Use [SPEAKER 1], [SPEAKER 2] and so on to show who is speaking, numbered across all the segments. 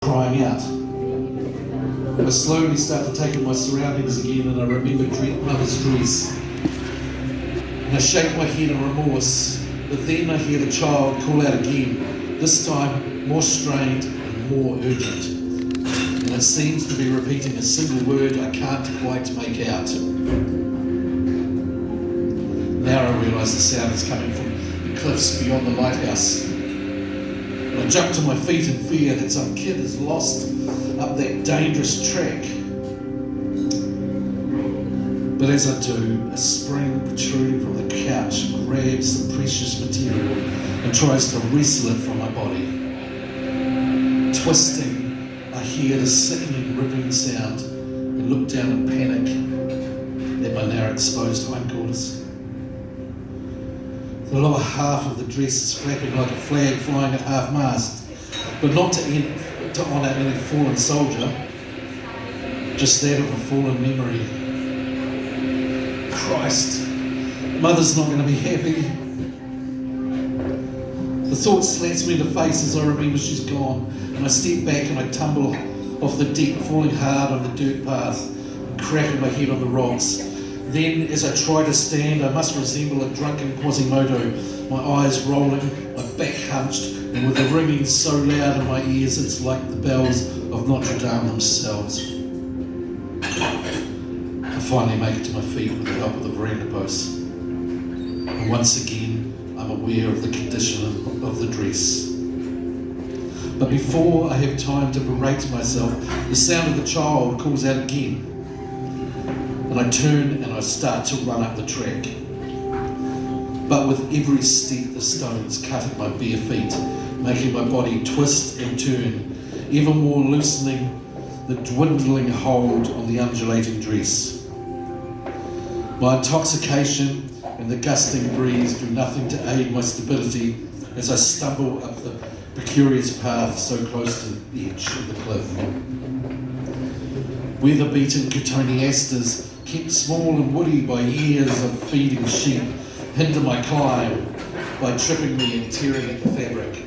[SPEAKER 1] crying out. I slowly start to take in my surroundings again, and I remember Mother's dress. And I shake my head in remorse, but then I hear the child call out again, this time more strained and more urgent. And it seems to be repeating a single word I can't quite make out. Now I realise the sound is coming from the cliffs beyond the lighthouse. I jump to my feet in fear that some kid is lost up that dangerous track. But as I do, a spring protruding from the couch grabs the precious material and tries to wrestle it from my body. Twisting, I hear the sickening ripping sound and look down in panic at my now exposed hindquarters. The lower half of the dress is flapping like a flag flying at half-mast, but not to honour any fallen soldier, just that of a fallen memory. Christ, Mother's not going to be happy. The thought slaps me in the face as I remember she's gone, and I step back and I tumble off the deck, falling hard on the dirt path and cracking my head on the rocks. Then, as I try to stand, I must resemble a drunken Quasimodo, my eyes rolling, my back hunched, and with the ringing so loud in my ears it's like the bells of Notre Dame themselves. I finally make it to my feet with the help of the veranda posts. And once again, I'm aware of the condition of the dress. But before I have time to berate myself, the sound of the child calls out again. And I turn and I start to run up the track. But with every step, the stones cut at my bare feet, making my body twist and turn, ever more loosening the dwindling hold on the undulating dress. My intoxication and the gusting breeze do nothing to aid my stability as I stumble up the precarious path so close to the edge of the cliff. Weather-beaten cotoneasters, kept small and woody by years of feeding sheep, hinder my climb by tripping me and tearing at the fabric.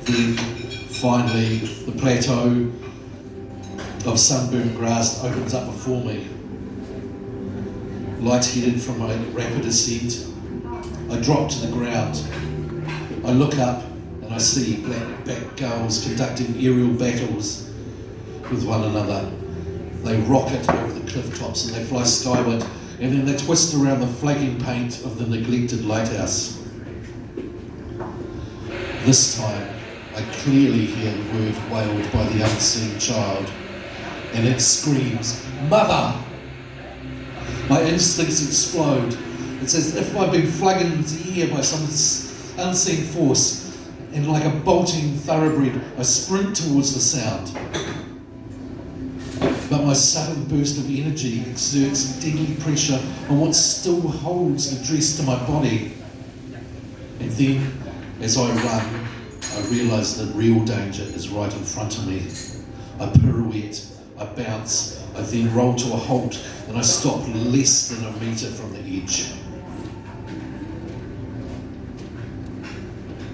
[SPEAKER 1] Then, finally, the plateau of sunburned grass opens up before me. Light-headed from my rapid ascent, I drop to the ground. I look up and I see black-backed gulls conducting aerial battles with one another. They rocket over the cliff tops and they fly skyward, and then they twist around the flagging paint of the neglected lighthouse. This time, I clearly hear the word wailed by the unseen child, and it screams, "Mother!" My instincts explode. It's as if I've been flung into the air by some unseen force, and like a bolting thoroughbred, I sprint towards the sound. But my sudden burst of energy exerts deadly pressure on what still holds the dress to my body. And then, as I run, I realise that real danger is right in front of me. I pirouette, I bounce, I then roll to a halt, and I stop less than a metre from the edge.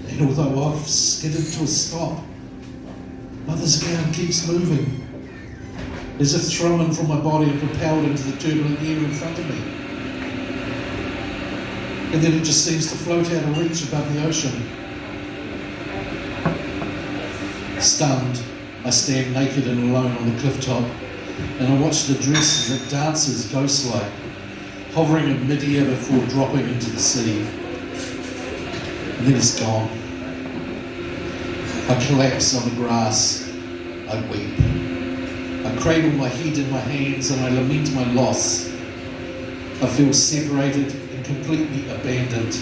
[SPEAKER 1] And although I've skidded to a stop, Mother's gown keeps moving, as if thrown from my body and propelled into the turbulent air in front of me. And then it just seems to float out of reach above the ocean. Stunned, I stand naked and alone on the cliff top, and I watch the dress as it dances ghost-like, hovering in mid-air before dropping into the sea. And then it's gone. I collapse on the grass. I weep. I cradle my head in my hands and I lament my loss. I feel separated and completely abandoned.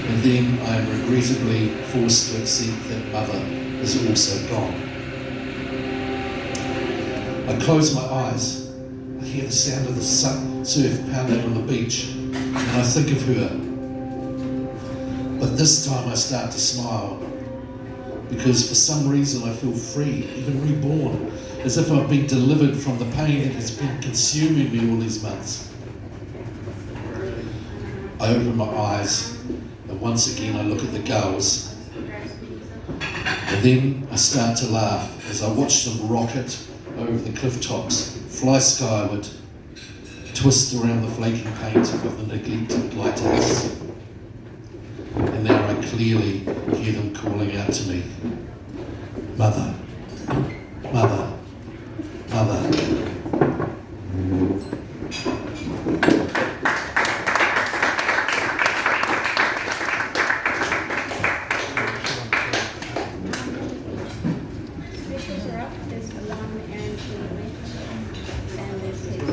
[SPEAKER 1] And then I am regrettably forced to accept that Mother is also gone. I close my eyes. I hear the sound of the surf pounding on the beach, and I think of her. But this time I start to smile, because for some reason I feel free, even reborn, as if I've been delivered from the pain that has been consuming me all these months. I open my eyes, and once again I look at the gulls. And then I start to laugh as I watch them rocket over the cliff tops, fly skyward, twist around the flaking paint of the neglected lighthouse. And now I clearly hear them calling out to me, "Mother, Mother, Mother."
[SPEAKER 2] Fishes are up, there's one and two, and there's six.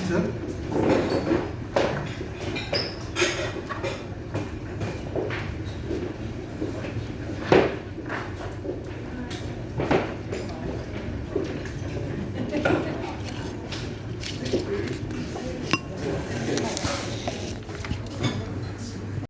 [SPEAKER 3] Good.